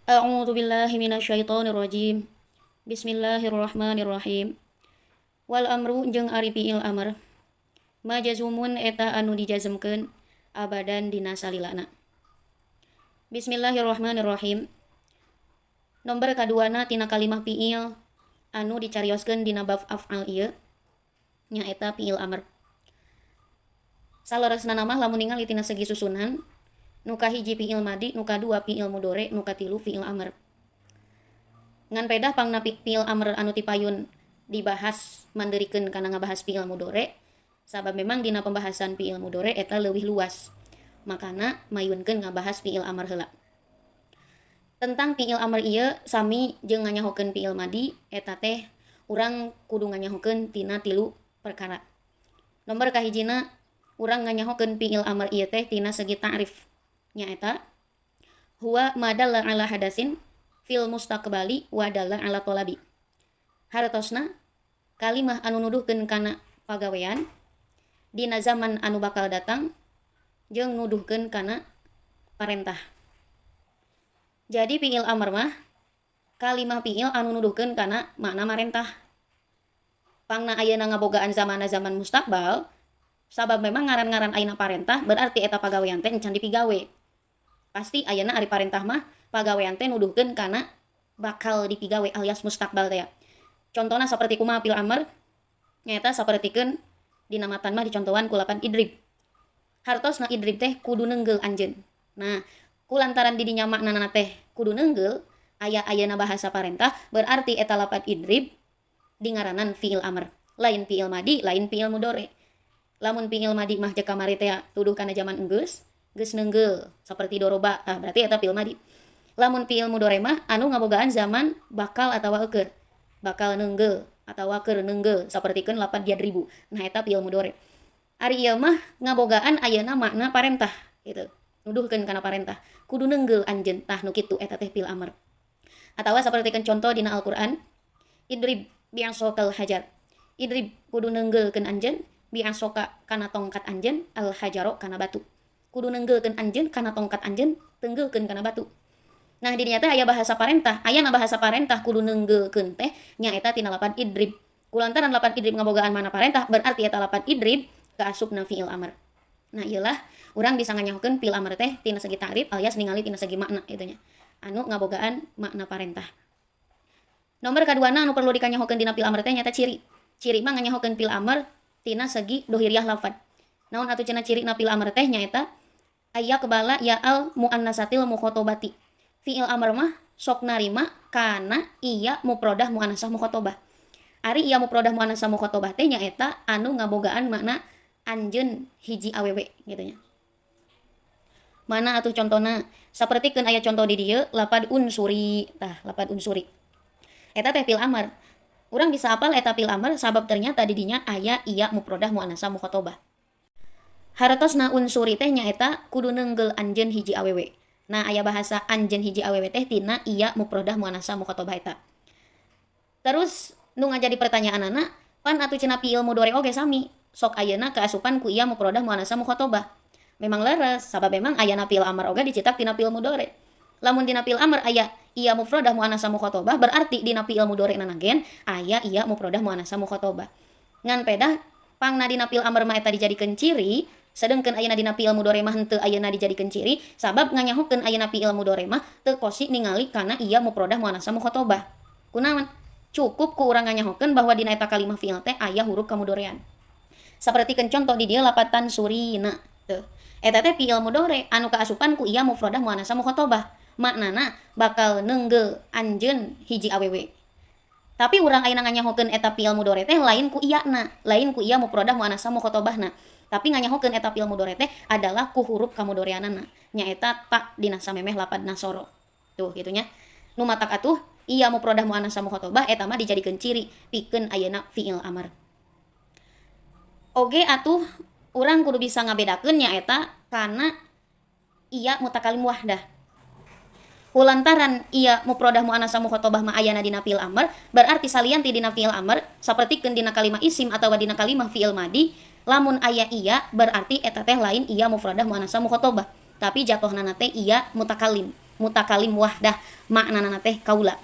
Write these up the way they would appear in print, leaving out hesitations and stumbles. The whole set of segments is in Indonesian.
A'udzu billahi minasyaitonir rajim. Bismillahirrahmanirrahim. Wal amru jeung ari fiil amr. Majazumun eta anu dijazmkeun abadan dina salilana. Bismillahirrahmanirrahim. Nomor kaduana tina kalimah fiil anu dicarioskeun dina bab af'al ieu nya eta fiil amr. Saleresna mah lamun ningali tina segi susunan nu kahiji fiil madi, nu kadua fiil mudore, nu katilu fiil amr. Ngan pedah pangna fiil amr anu tipayun dibahas mandeurikeun kana ngabahas fiil mudore, sabab memang dina pembahasan fiil mudore eta leuwih luas. Makana mayunkeun ngabahas fiil amr heula. Tentang fiil amr ieu sami jeung nganyahokeun fiil madi eta teh urang kudu nganyahokeun tina 3 perkara. Nomor kahijina urang nganyahokeun fiil amr ieu teh tina segi ta'rif. Nyaeta huwa madalla ala hadasin fil mustaqbali wa dalla ala talabi. Hartosna kalimah anu nuduhkeun kana pagawean dina zaman anu bakal datang jeung nuduhkeun kana parentah. Jadi fiil amr mah kalimah fiil anu nuduhkeun kana makna marentah. Pangna ayeuna ngabogaan zaman mustaqbal sabab memang ngaran-ngaran ayeuna parentah berarti eta pagawean teh encan dipigawe. Pasti ayeuna ari parentah mah pagawean teh nuduhkeun kana bakal dipigawe alias mustaqbal teh. Contona saperti kumaha fiil amr nyaeta sapertikeun dina matan mah dicontohan ku lapan idrib. Hartosna idrib teh kudu neunggel anjeun. Nah, kulantaran di dinya maknana teh kudu neunggel aya ayeuna bahasa parentah berarti eta lapan idrib dingaranan fiil amr. Lain fiil madi, lain fiil mudore. Lamun fiil madi mah jek kamari teh tuduh kana zaman enggeus geus neunggel saperti doroba, berarti eta fiil madi. Lamun fiil mudore mah anu ngabogaan zaman bakal atawa eukeur. Bakal neunggel atawa keur neunggel sapertikeun lapan yadribu. Nah eta fiil mudore. Ari ieu mah ngabogaan ayeuna makna parentah gitu. Nuduhkeun kana parentah. Kudu neunggel anjeun. Tah nu kitu eta teh fiil amr. Atawa sapertikeun contoh dina Al-Qur'an, idrib bi'asokal hajar. Idrib kudu neunggelkeun anjeun bi'asoka kana tongkat anjeun al hajaro kana batu. Kudu neunggelkeun anjeun kana tongkat anjeun teunggelkeun kana batu. Nah di dinya teh aya bahasa parentah, aya bahasa parentah kudu neunggelkeun teh nyaeta tina lapan idrib. Kulantaran lapan idrib ngabogaan mana parentah berarti eta lapan idrib kaasupna fiil amr. Nah ieulah urang bisa nganyahokeun fiil amr teh tina segi ta'rif alias ningali tina segi makna kitu nya. Anu ngabogaan makna parentah. Nomor kaduana anu perlu dikanyahokeun dina fiil amr teh nyaeta ciri. Ciri mah nganyahokeun fiil amr tina segi dohiriyah lafad. Naon atuh cenah cirina fiil amr teh nyaeta aya kebala ya al muannasatil mukhotobati. Fiil amr mah sok narima kana iya mufradah muannasah mukhotobah. Ari iya mufradah muannasah mukhotobah teh nyaeta anu ngabogaan makna anjeun hiji awewe kitu nya. Mana atuh contona? Sapertikeun aya contoh di dieu lapad unsuri. Tah, lapad unsuri. Eta teh fiil amr. Urang bisa apal eta fiil amr sabab ternyata di dinya aya iya mufradah muannasah mukhotobah. Hartosna unsuri teh nyaeta kudu neunggel anjeun hiji awewe. Nah aya bahasa anjeun hiji awewe teh tina iya mufradah muannasah mukhotobah eta. Terus nu ngajadi pertanyaanana pan atuh cenah fiil mudore oge sami. Sok ayeuna kaasupan ku iya mufradah muannasah mukhotobah. Memang leres sabab memang ayana fiil amr oge dicitak tina fiil mudore. Lamun dina fiil amr aya iya mufradah muannasah mukhotobah berarti dina fiil mudore nanagen aya iya mufradah muannasah mukhotobah. Ngan pedah pangna dina fiil amr mah eta dijadikeun ciri, sedengkeun ayeuna dina fiil mudore mah henteu ayeuna dijadikeun ciri, sabab nganyahokeun ayeuna fiil mudore mah teu kosi ningali kana iya mufradah muannasah mukhotobah. Kunaon? Cukup ku urang nganyahokeun bahwa dina eta kalimah fiil teh aya huruf kamudorean. Sapertikeun contoh di dieu lapatan surina. Teu. Eta teh fiil mudore anu kaasupan ku iya mufradah muannasah mukhotobah. Maknana bakal neunggel anjeun hiji awewe. Tapi urang ayeuna nganyahokeun eta fiil mudore teh lain ku iyana, lain ku iya mufradah muannasah mukhotobahna. Tapi nganyahokeun eta fiil mudore teh adalah ku huruf kamudoreanana. Nyaeta ta dina samemeh lapad nasoro. Tuh kitu nya. Nu matak atuh iya mufradah muannasah mukhotobah eta mah dijadikeun ciri pikeun ayeuna fiil amr. Oge atuh urang kudu bisa ngabedakeun nyaeta kana iya mutakalim wahdah. Kulantaran iya mufradah muannasah mukhotobah mah ayana dina fiil amr berarti salianti dina fiil amr sapertikeun dina kalimah isim atawa dina kalimah fiil madi lamun aya iya berarti eta teh lain iya mufradah muannasah mukhotobah tapi jatohna teh iya mutakalim. mutakalim wahdah maknana teh kaula.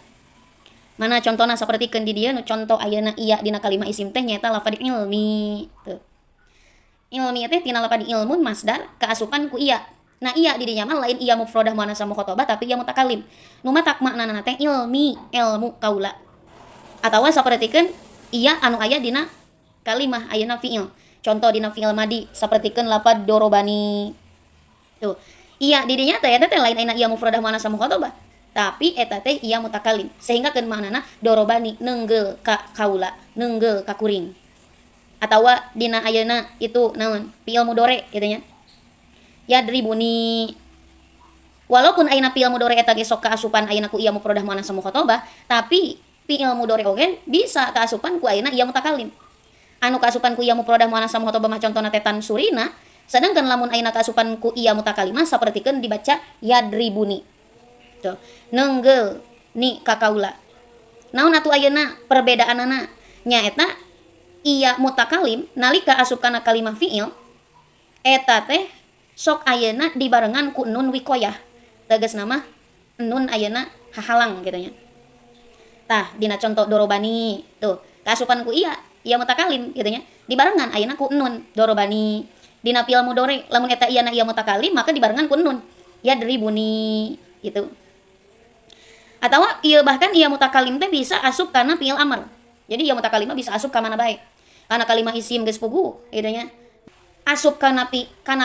Mana contohna sapertikeun di dieu nu contoh ayeuna iya dina kalimah isim teh nyaeta lafaz ilmi. Tuh. Ilmi teh tina lafaz ilmun masdar kaasupan ku iya. Nah iya di dinya mah lain iya mufradah muannats mukhatabah tapi iya mutakalim. Nu mah tak maknana teh ilmi, ilmu kaula. Atawa sapertikeun iya anu aya dina kalimah ayeuna fiil. Contoh dina fiil madi sapertikeun lafaz dorobani. Tuh. Iya di dinya teh eta teh lain ayeuna iya mufradah muannats mukhatabah. Tapi eta teh iya mutakalim sehingga keun maknana dorobani nenggel ka kaula, nenggel ka kuring. Atawa dina ayeuna itu naon? Fiil mudore kitu nya. Yadribuni. Walaupun ayeuna fiil mudore eta ge sok kaasupan ayeuna ku iya mufradah muannats mukhatabah, tapi fiil mudore oge bisa kaasupan ku ayeuna iya mutakalim. Anu kaasupan ku iya mufradah muannats mukhatabah mah contona teh tansurina, sedangkan lamun ayeuna kaasupan ku iya mutakalimah sapertikeun dibaca yadribuni. Tuh, nenggel ni kakaula. Naon atuh ayeuna perbedaanana nyaeta iya mutakalim nalika asup kana kalimah fiil eta teh sok ayeuna dibarengan ku nun wikoyah. Tegasna mah nun ayeuna hahalang kitu nya. Tah dina contoh dorobani tuh kaasupan ku iya mutakalim kitu nya. Dibarengan ayeuna ku nun dorobani. Dina fiil mudhari lamun eta iya mutakalim maka dibarengan ku nun yadribuni gitu. Atau iya bahkan iya mutakalim teh bisa asup kana fiil amr. Jadi iya mutakalim bisa asup ka mana bae. Kana kalimah isim geus pugu kitu nya. Asup kana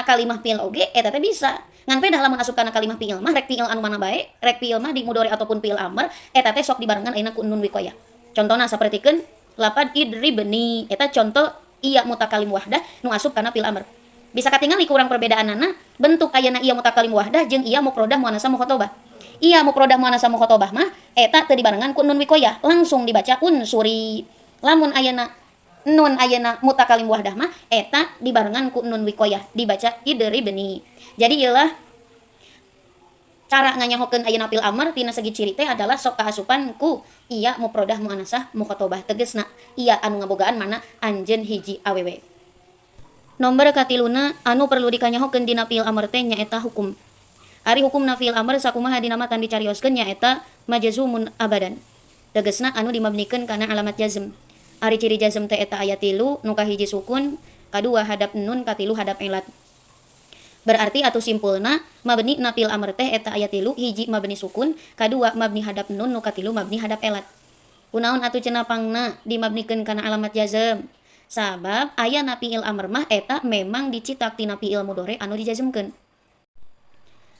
kalimah fiil oge eta teh bisa. Ngan pedah lamun asup kana kalimah fiil mah rek fiil anu mana bae, rek fiil mah di mudhari ataupun fiil amr eta teh sok dibarengan ayeuna ku nun wikoyah. Contohna sapertikeun lafaz idribni eta contoh iya mutakalim wahdah nu asup kana fiil amr. Bisa katingali kurang perbedaanana bentuk ayeuna iya mutakalim wahdah jeung iya mufradah muannats mukhatabah. Iya mufradah muannats mukhatabah mah eta teu dibarengan ku nun wikoyah, langsung dibaca unsuri. Lamun ayeuna nun ayeuna mutakalim wahdah mah eta dibarengan ku nun wikoyah, dibaca idribni. Jadi ieulah cara nganyahokeun ayeuna fil amr tina segi ciri teh adalah sok kaasupan ku iya mufradah muannats mukhatabah. Tegasna iya anu ngabogaan mana anjeun hiji awewe. Nomor katiluna anu perlu dikanyahokeun dina fil amr teh nyaeta hukum. Ari hukumna fiil amr sakumaha dina matan dicarioskeun nyaeta majazumun abadan. Tegasna anu dimabnikeun kana alamat jazm. Ari ciri jazm teh eta aya 3 nu kahiji sukun, kadua hadap nun, katilu hadap elat. Berarti atuh simpulna mabni na fiil amr teh eta aya 3, hiji mabni sukun, kadua mabni hadap nun, nu katilu mabni hadap elat. Kunaon atuh cenah pangna dimabnikeun kana alamat jazm? Sabab aya na fiil amr mah eta memang dicitak tina fiil mudhari anu dijazmkeun.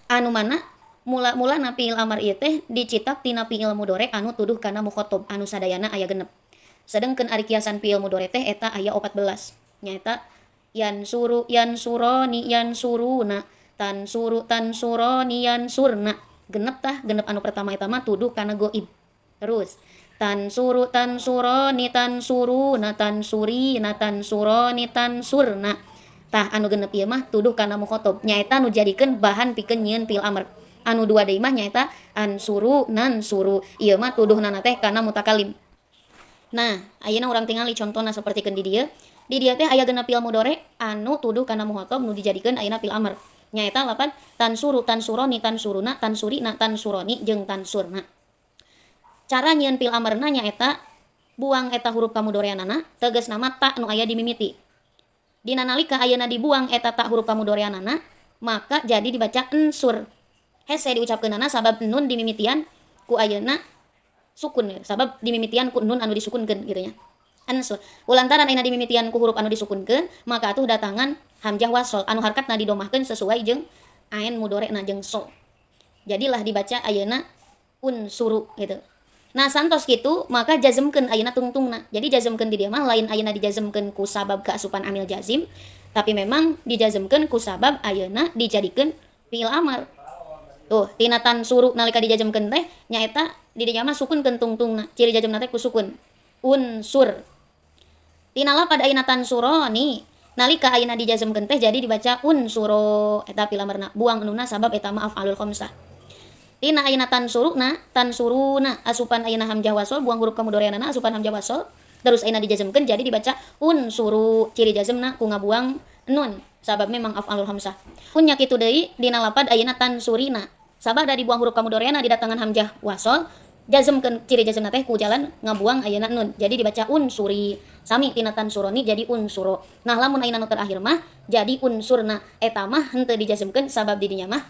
Anu mana mula-mula na fiil amr ieu teh dicitak tina fiil mudhari anu tuduh kana mukhatab anu sadayana aya 6. Sedengkeun ari kiasan fiil mudhari teh eta aya 14. Nyaeta yansuru yansuroni yansuruna tansuru tansuroni yansurna. Genep anu pertama eta mah tuduh kana ghaib. Terus tansuru tansuroni tansuruna tansurina tansuroni tansurna. Tah anu genep ieu mah tuduh kana mukhatab nyaeta nu jadikeun bahan pikeun nyieun fiil amr. Anu dua deui mah nyaeta ansuru nansuru. Ieu mah tuduhnana teh kana mutakalim. Nah, ayeuna urang tingali contona sapertikeun di dieu. Di dieu teh aya genep fiil mudhari anu tuduh kana mukhatab nu dijadikeun ayeuna fiil amr. Nyaeta lafaz tansuru tansuroni tansuruna tansurina tansuroni jeung tansurna. Cara nyieun fiil amrna nyaeta buang eta huruf kamudhoreanana tegasna mah ta nu aya di mimiti. Dina nalika ayeuna dibuang eta ta huruf kamudhoreanana maka jadi dibaca ensur. Hese diucapkeunana sabab nun dimimitian ku ayeuna sukun sabab dimimitian ku nun anu disukunkeun kitu nya. Ensur. Ulantaran ayeuna dimimitian ku huruf anu disukunkeun maka atuh datangan hamzah wasol anu harkatna didomahkeun sesuai jeung ain mudhorena jeung so. Jadilah dibaca ayeuna unsuru gitu. Nah santos gitu maka jazmkeun ayeuna tungtungna. Jadi jazmkeun di dieu mah lain ayeuna dijazmkeun ku sabab kaasupan amil jazim, tapi memang dijazmkeun ku sabab ayeuna dijadikeun fiil amr. Tuh, tina tansuru nalika dijazmkeun teh nyaeta di dieu mah sukunkeun tungtungna. Ciri jazmna teh ku sukun. Unsur. Tina lafaz ayeuna tansuroni nalika ayeuna dijazmkeun teh jadi dibaca unsuro eta fiil amrna. Buang nunna sabab eta mah af'alul khamsah. Tina ayeuna tansuruna asupan ayeuna hamzah wasol buang huruf kamudhoreanana asupan hamzah wasol terus ayeuna dijazmkeun jadi dibaca unsuru ciri jazmna ku ngabuang nun sabab memang af'alul hamzah. Kun nya kitu deui dina lafaz ayeuna tansurina sabab da dibuang huruf kamudoreana didatangan hamzah wasol jazmkeun ciri jazmna teh ku jalan ngabuang ayeuna nun jadi dibaca unsuri sami tina tansuroni jadi unsuro. Nah lamun ayeuna nu terakhir mah jadi unsurna eta mah henteu dijazmkeun sabab di dinya mah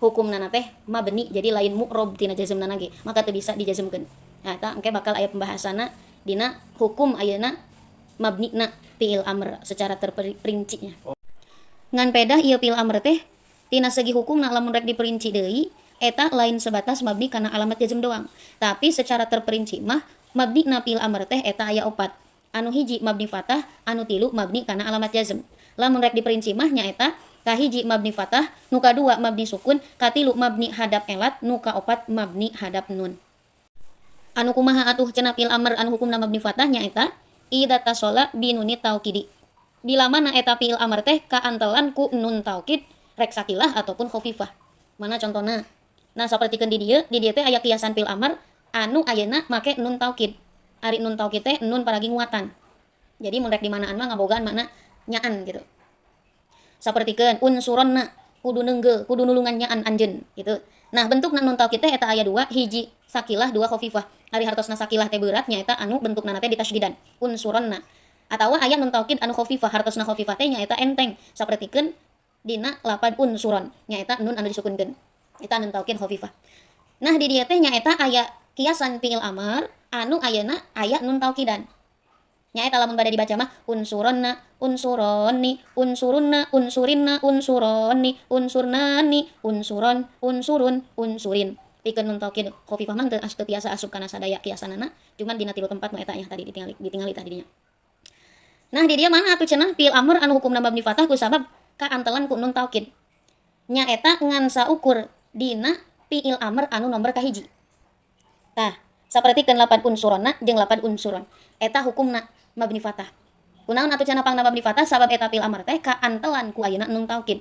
hukumna teh mabni jadi lain mu'rob tina jazmna ge maka teu bisa dijazmkeun. Nah eta engke bakal aya pembahasanna dina hukum ayeuna mabnina fi'il amr secara terperincinya. Ngan pedah ieu fi'il amr teh tina segi hukumna lamun rek diperinci deui eta lain sebatas mabni kana alamat jazm doang. Tapi secara terperinci mah mabnina fi'il amr teh eta aya 4. Anu hiji mabni fathah, anu tilu mabni kana alamat jazm. Lamun rek diperinci mah nyaeta kahiji mabni fathah, nu kadua mabni sukun, katilu mabni hadap elat, nu kaopat mabni hadap nun. Anu kumaha atuh cenah fi'il amr anu hukumna mabni fathah nyaeta idza tasola bi nunit taukidi. Bila mana eta fi'il amr teh kaantelan ku nun taukid rek sakilah ataupun khafifah. Mana contohna? Nah sapertikeun di dieu teh aya kiasan fi'il amr anu ayeuna make nun taukid. Ari nun taukid teh nun paragi nguatan. Jadi mun rek di manaan mah ngabogaan makna nyaan gitu. Sapertikeun unsuronna kudu neunggeu, kudu nulungan nyaan anjeun gitu. Nah bentukna nun taukid teh eta aya 2, hiji sakilah, 2 khafifah. Ari hartosna sakilah teh berat nyaeta anu bentukna teh ditasdidan. Unsuronna. Atawa aya nun taukid anu khafifah, hartosna khafifah teh nyaeta enteng. Sapertikeun dina lapad unsuron nyaeta nun anu disukunkeun. Eta nun taukid khafifah. Nah di dieu teh nyaeta aya kiasan fi'il amr anu ayeuna aya nun taukidan. Nyaeta lamun bade dibaca mah unsuronna, unsuronni, unsurunna, unsurinna, unsuronni, unsurnani, unsuron, unsurun, unsurin. Pikeun nun taukid khafifah mah teu tiasa asup kana sadaya kiasanana, cuman dina 3 tempat mah eta nya tadi ditingali tah di dinya. Nah di dieu mana atuh cenah fi'il amr anu hukumna mabni fathah ku sabab kaantelan ku nun taukid. Nyaeta ngan saukur dina fi'il amr anu nomor kahiji. Tah, sapertikeun lapad unsuronna jeung lapad unsuron. Eta hukumna mabni fathah. Kunaon atuh cenah pangna mabni fathah sabab eta fi'il amr teh kaantelan ku ayeuna nun taukid.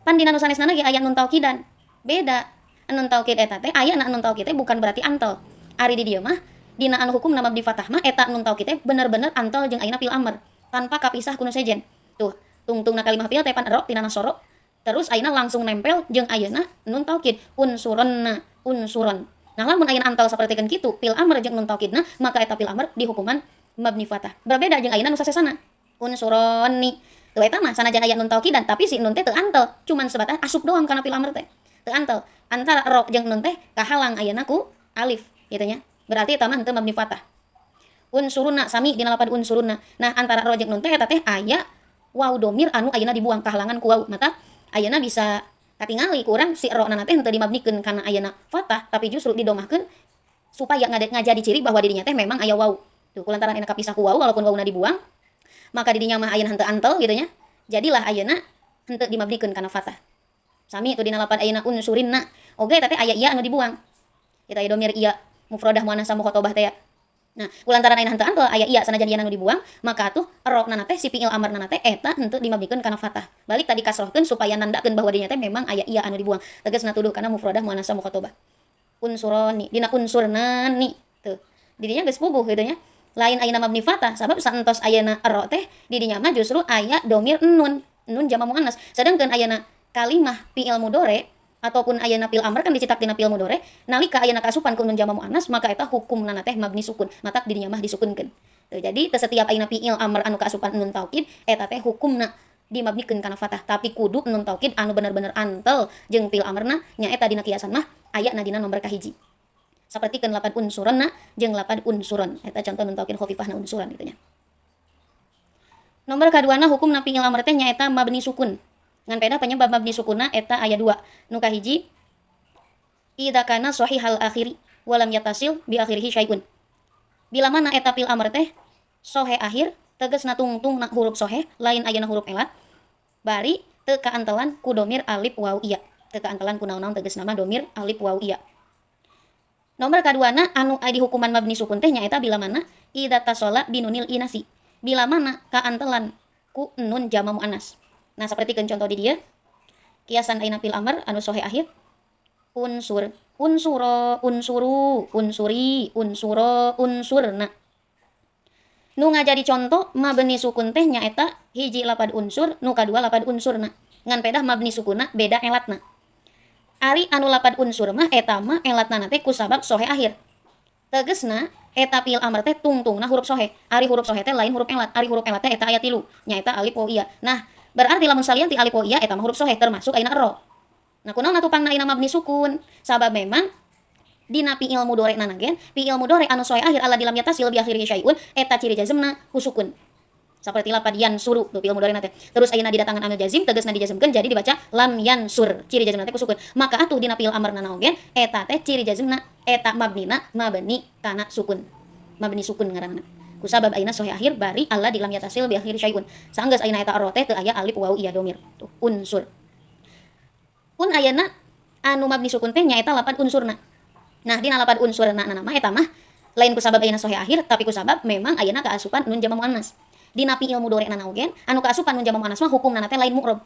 Pan dina nu sanesna ge aya nun taukidan. Beda. Nun taukid eta teh aya nun taukid teh bukan berarti antel. Ari di dieu mah dina anu hukumna mabni fathah mah eta nun taukid teh bener-bener antel jeung ayeuna fi'il amr tanpa kapisah ku nu sejen. Tuh, tungtungna kalimah fi'il teh pan ero tina nasoro. Terus ayeuna langsung nempel jeung ayeuna nun taukid unsuronna, unsuron. Nah lamun ayeuna antal sapertikeun kitu fi'il amr jeung nun taukidna maka eta fi'il amr di hukuman mabni fathah. Berbeda jeung ayeuna nu sasesana. Unsuronni. Tuh eta mah sanajan aya nun taukidan tapi si nun teh teu antel, cuman sebatas asup doang kana fi'il amr teh. Teu antel. Antara ro jeung nun teh kahalang ayeuna ku alif kitu nya. Berarti eta mah henteu mabni fathah. Unsuruna sami dina lapad unsuruna. Nah antara ro jeung nun teh eta teh aya waw domir anu ayeuna dibuang kahalangan ku waw. Mata ayeuna bisa katingali ku urang si ro na teh henteu dimabnikeun kana ayeuna fathah tapi justru didomahkeun supaya ngajadi ciri bahwa dirinya teh memang aya waw. Tuh kulantaran ayeuna kapisah ku waw walaupun wawna dibuang maka dirinya mah ayeuna henteu antel gitu nya. Jadilah ayeuna henteu dimabnikeun kana fathah. Sami itu dina lapad ayeuna unsurinna. Oge teh aya ieu anu dibuang. Kita aya domir ieu mufradah muannats mukhotobah teh ya. Nah, kulantaran ayeuna henteu antel aya ieu sanajan ieu anu dibuang, maka atuh rokna teh si fi'il amrna teh eta henteu dimabnikeun kana fathah. Balik tadi kasrohkeun supaya nandakeun bahwa dirinya teh memang aya ieu anu dibuang. Tegasna tuduh kana mufradah muannats mukhotobah. Unsuroni dina unsurnani tuh. Didinya geus puguh kitu nya. Lain ayeuna mabni fathah sabab saentos ayeuna ro teh didinya mah justru aya domir nun jama muannats. Sedangkeun ayeuna kalimah fi'il mudhari ataupun ayeuna fi'il amr kan dicetak dina fi'il mudhari nalika ayeuna kasupan ku nun jama muannats maka eta hukumna teh mabni sukun matak dirinya mah disukunkeun. Jadi teu setiap ayeuna fi'il amr anu kasupan nun taukid eta teh hukumna dimabnikeun kana fathah tapi kudu nun taukid anu bener-bener antel jeung fi'il amrna nya eta dina kiasan mah aya na dina nomor kahiji. Sapertikeun lapad unsuronna jeung lapad unsuron. Eta contoh nun taukid khafifahna unsuran kitu nya. Nomor kaduana hukumna fi'il amr teh nyaeta mabni sukun. Ngan pedah penyebab mabni sukunna eta aya 2. Nu kahiji idza kana shahihal akhiri wa lam yatasil bi akhirih syai'un. Bila mana eta fi'il amr teh sohe akhir tegasna tungtungna huruf sohe lain ayeuna huruf elat bari teu kaantelan ku domir alif waw iya. Teu kaantelan ku naon-naon tegasna mah domir alif waw iya. Nomor kaduana anu di hukuman mabni sukun teh nyaeta bila mana idza tasola binunil inasi. Bila mana kaantelan ku nun jama muannas. Nah sapertikeun contoh di dieu kiasan ayeuna fi'il amr anu sohe akhir unsur, unsuro, unsuru, unsuri, unsuro, unsurna. Nu ngajadi contoh mabni sukun teh nyaeta hiji lapad unsur, nu kadua lapad unsurna. Ngan pedah mabni sukunna beda elatna. Ari anu lapad unsur mah eta mah elatna teh ku sabab sohe akhir. Tegesna eta fiil amr teh tungtungna huruf sohe. Ari huruf sohe teh lain huruf elat. Ari huruf elat teh eta aya 3 nyaeta alif waw iya. Nah, berarti lamun salian ti alif waw iya eta mah huruf sohe termasuk ayeuna ro. Nah, kunaon tupangna ayeuna mabni sukun? Sabab memang dina fiil mudhari nanagen, fiil mudhari anu sohe akhir ala lam yatasil bi akhirih syai'un eta ciri jazmna husukun. Saperti lapad yansuru tuh fiil mudhari teh. Terus ayeuna didatangan amil jazim tegasna dijazmkeun jadi dibaca lam yansur. Ciri jazmna teh husukun. Maka atuh dina fiil amrna naogen eta teh ciri jazmna eta mabnina mabni kana sukun. Mabni sukun ngaranna. Kusabab ayeuna sohe akhir bari ala lam yatasil bi akhirih syai'un. Saenggeus ayeuna eta ro teh teu aya alif waw iya domir. Tuh unsur. Pun ayeuna anu mabni sukun teh nyaeta lapad unsurna. Nah, dina lapad unsurna nama eta mah lain kusabab ayeuna sohe akhir tapi kusabab memang ayeuna kaasupan nun jama muannas. Dina fiil mudhari nanaogen anu kaasupan nun jama muannas mah hukumna teh lain mu'rab.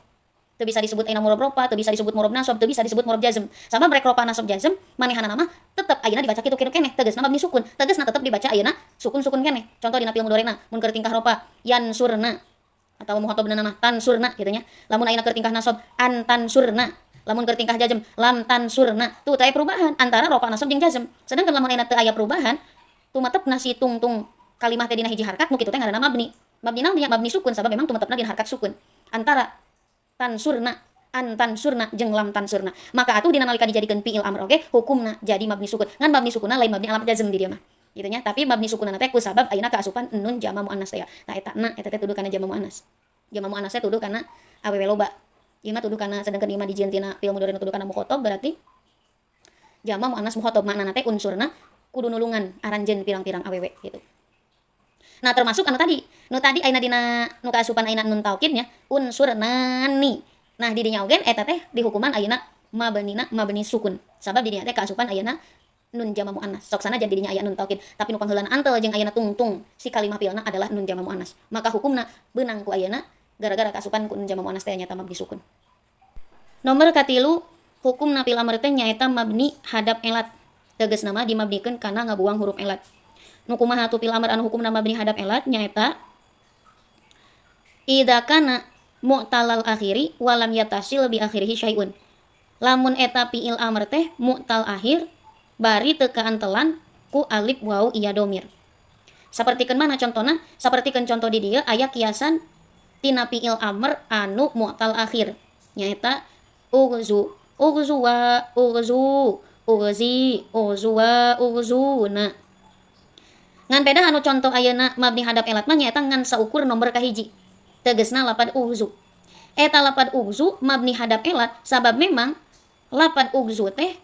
Teu bisa disebut ayeuna mu'rab rofa, teu bisa disebut mu'rab nasab, teu bisa disebut mu'rab jazm. Sabab rek rofa nasab jazm manehanana mah tetep ayeuna dibaca kitu keneh, tegasna mabni sukun. Tegasna tetep dibaca ayeuna sukun-sukun keneh. Contoh dina fiil mudharina mun keur tingkah rofa yansurna atau muhatabna nama tansurna kitu nya. Lamun ayeuna keur tingkah nasab antansurna. Lamun keur tingkah jazm lam tansurna. Tuh teu aya perubahan antara rofa nasab jeung jazm. Sedangkan lamun ayeuna teu aya perubahan, tumatepna si tungtung kalimat teh dina hiji harkat nu kitu teh ngaranna mabni. Mabni naon nya mabni sukun sabab memang tumatepna dina harkat sukun. Antara tansurna antansurna jeung lam tansurna. Maka atuh dina nalika dijadikeun fiil amr oge hukumna jadi mabni sukun. Ngan mabni sukunna lain mabni alamat jazm di dieu mah. Gitu nya. Tapi mabni sukunna teh ku sabab ayeuna kaasupan nun jama muannas teh. Nah eta teh tuduh kana jama muannas. Jama muannas teh tuduh kana awewe loba. Ieu mah tuduh kana sedangkan ieu mah dijieun tina fiil mudhari tuduh kana mukhatab berarti jama muannas mukhatab maknana teh unsurna kudu nulungan aranjeun pirang-pirang awewe gitu. Nah, termasuk anu tadi. Nu tadi ayeuna dina nu kaasupan ayeuna nun taukidnya unsurnani. Nah, di dinya ogen eta teh dihukuman ayeuna mabnina mabni sukun. Sabab di dinya teh kaasupan ayeuna nun jama muannas. Sok sana jadi dinya aya nun taukid, tapi nu pangheulana antel jeung ayeuna tungtung si kalimah fiilna adalah nun jama muannas. Maka hukumna beunang ku ayeuna gara-gara kaasupan ku nun jama muannas teh nyata mabni sukun. Nomor katilu hukumna fiil amr teh nyaeta mabni hadap elat. Tegasna mah dimabnikeun kana ngabuang huruf elat. Nu kumaha tu fiil amr anu hukumna mabni hadap elat nyaeta idza kana mu'talal akhiri walam yatasil bi akhirih syai'un. Lamun eta fiil amr teh mu'tal akhir bari teu kaantelan ku alif waw iya domir. Sapertikeun mana contona? Sapertikeun contoh di dieu aya kiasan tina fiil amr anu mu'tal akhir nyaeta ughzu ughzuwa ughzu ughzi ughzuwa ughzuna. Ngan beda anu contoh ayeuna mabni hadap elat mah nyaeta ngan saukur nomor kahiji. Tegasna lapad ughzu. Eta lapad ughzu mabni hadap elat sabab memang lapad ughzu teh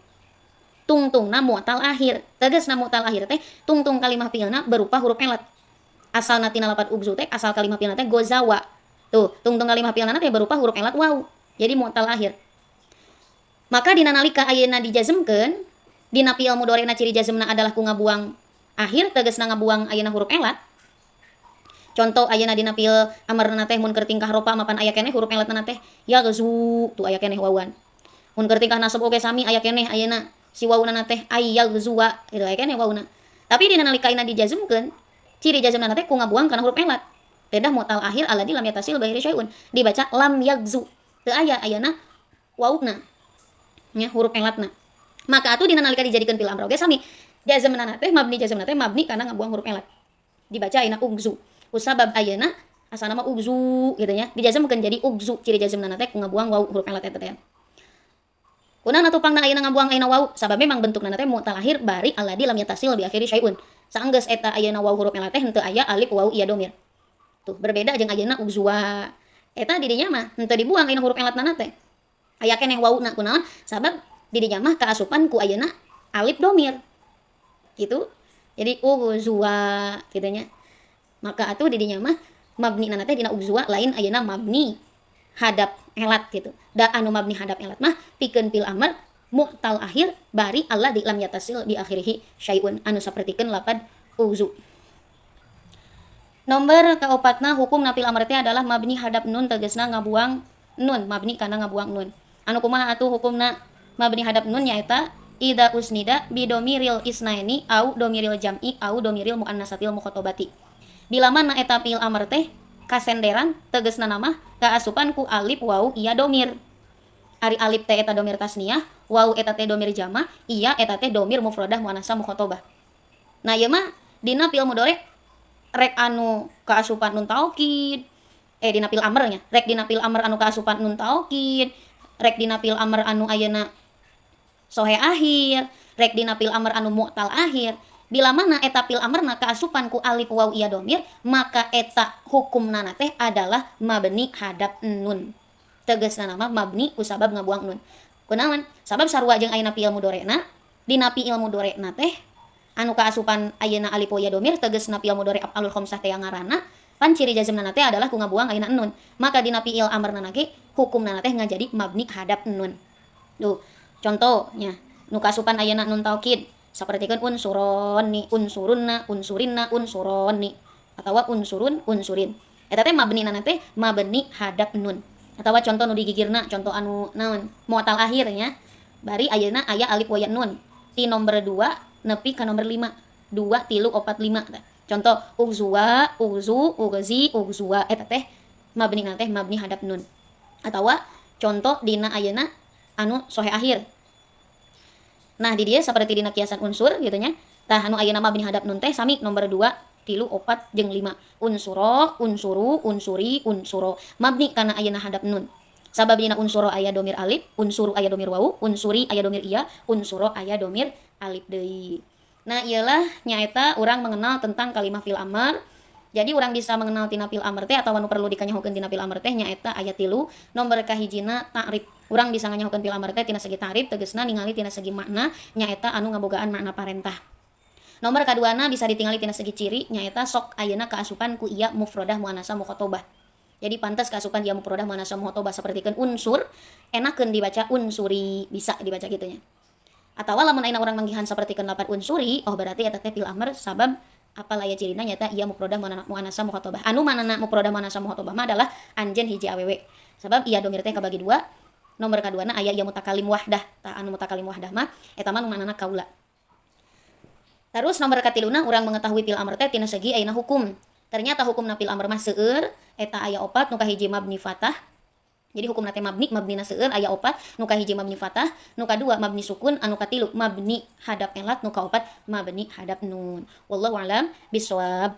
tungtungna mu'tal akhir. Tegasna mu'tal akhir teh tungtung kalimah fiilna berupa huruf elat. Asalna tina lapad ughzu teh asal kalimah fiilna teh gozawa. Tuh, tungtung kalimah fiilna teh berupa huruf elat waw. Jadi mu'tal akhir. Maka dina nalika ayeuna dijazmkeun, dina fiil mudhari'na ciri jazmna adalah ku ngabuang akhir tegasna ngabuang ayeuna huruf elat. Contoh ayeuna dina fiil amrna teh mun keur tingkah rofa mapan aya keneh huruf elatna teh yaghzu tuh aya keneh wawan. Mun keur tingkah nasab oge sami aya keneh ayeuna si wawuna teh ayyaghzuwa itu aya keneh wawuna. Tapi dina nalika ayeuna dijazmkeun ciri jazmna teh ku ngabuang kana huruf elat. Pedah mu'tal akhir alladzi lam yatasil bi akhirih syai'un dibaca lam yaghzu. Teu aya ayeuna wawuna nya huruf elatna. Maka atuh dina nalika dijadikeun fiil amr oge sami jazmna teh jazmna teh mabni kana ngabuang huruf elat. Dibaca ayeuna ughzu. Kusabab ayeuna asalna mah ughzu gitu nya. Dijazmkeun jadi ughzu ciri jazmna teh ku ngabuang waw huruf elat eta teh. Kunaon tupangna ayeuna ngabuang ayeuna waw? Sabab memang bentukna teh mu'tal akhir bari alladzi lam yatasil bi akhirih syai'un. Saenggeus eta ayeuna waw huruf elat teh henteu aya alif waw iya domir. Tuh berbeda jeung ayeuna ughzuwa. Eta di dinya mah henteu dibuang ayeuna huruf elatna teh. Aya keneh wawuna kunaon? Sabab di dinya mah kaasupan ku ayeuna alif domir. Gitu. Jadi ughzuwa kitu nya. Maka atuh di dinya mah mabni nana teh dina ughzuwa lain ayeuna mabni hadap elat gitu. Da anu mabni hadap elat mah pikeun fiil amr mu'tal akhir bari alladzi lam yatasil bi akhirih syai'un anu sapertikeun lapad ughzu. Nomor kaopatna hukumna fiil amr teh adalah mabni hadap nun tegasna ngabuang nun, mabni kana ngabuang nun. Anu kumaha atuh hukumna mabni hadap nun nyaeta idza usnida bi domiril isnaini au domiril jam'i au domiril muannatsatil mukhatabati. Bila mana eta fiil amr teh kasenderan tegasna nama kaasupan ku alif waw iya domir. Ari alif teh eta domir tasniyah, waw eta teh domir jamah, iya eta teh domir mufradah muannasah mukhotobah. Nah ieu mah dina fi'il mudhari rek anu kaasupan nun taukid, dina fi'il amr nya, rek dina fi'il amr anu kaasupan nun taukid, rek dina fi'il amr anu ayeuna sohe akhir, rek dina fi'il amr anu mu'tal akhir. Bila mana eta fi'il amrna kaasupan ku alif waw iya domir, maka eta hukumna teh adalah mabni hadap nun. Tegasna nama mabni ku sabab ngabuang nun. Kunaon? Sabab sarua jeung ayeuna fi'il mudhari'na, dina fi'il mudhari'na teh anu kaasupan ayeuna alif waw iya domir tegasna fi'il mudhari' af'alul khamsah teh ngaranna, pan ciri jazmna teh adalah ku ngabuang ayeuna nun. Maka dina fi'il amrna ge hukumna teh ngajadi mabni hadap nun. Tuh, contohnya nu kaasupan ayeuna nun taukid sapertikeun unsuroni, unsurunna, unsurinna, unsuroni, atawa unsurun, unsurin. Eta teh mabnina teh mabni hadap nun. Atawa contoh nu digigirna, contoh anu naon? Mu'tal akhirnya. Bari ayeuna aya alif waw ya nun. Ti nomor 2 nepi ka nomor 5. 2 3 4 5. Contoh uzwa, uzu, ugzi, ugzwa. Eta teh mabnina teh mabni hadap nun. Atawa contoh dina ayeuna anu sohe akhir. Nah di dia seperti dina kiasan unsur gitu nya. Tah anu ayeuna mabni hadap nun teh sami nomor 2, 3, 4 jeung 5. Unsuro, unsuru, unsuri, unsuro. Mabni kana ayeuna hadap nun. Sabab dina unsuro aya domir alif, unsuru aya domir wawu, unsuri aya domir iya, unsuro aya domir alif deui. Nah iyalah nyaeta urang mengenal tentang kalimah fil amr. Jadi urang bisa mengenal tina fil amr teh atawa nu perlu dikanyahokeun tina fil amr teh nyaeta aya 3. Nomor kahijina ta'rif. Urang bisa nganyahokeun fil amr teh tina segi ta'rif tegasna ningali tina segi makna nyaeta anu ngabogaan makna parentah. Nomor kaduana bisa ditingali tina segi ciri nyaeta sok ayeuna kaasupan ku iya mufradah muannasah mukhotobah. Jadi pantas kaasupan iya mufradah muannasah mukhotobah sapertikeun unsur enakeun dibaca unsuri, bisa dibaca kitu nya. Atawa lamun ayeuna urang manggihan sapertikeun lapan unsuri, oh berarti eta teh fil amr sabab apa aya cirina nyata iya mufradah muannasah mukhotobah. Anu manana mufradah muannasah mukhotobah mah adalah anjeun hiji awewe. Sebab iya domir teh kabagi 2. Nomor kaduana aya iya mutakalim wahdah. Tah anu mutakalim wahdah mah eta mah nu manana kaula. Terus nomor katiluna urang mengetahui fil amr teh tina segi ayeuna hukum. Ternyata hukumna fil amr mah seueur, eta aya 4 nu kahiji mabni fathah. Jadi hukumna teh mabnina seueur aya 4, nu kahiji mabni fathah, nu kadua mabni sukun, anu katilu mabni hadap elat, nu kaopat mabni hadap nun. Wallahu a'lam bishawab.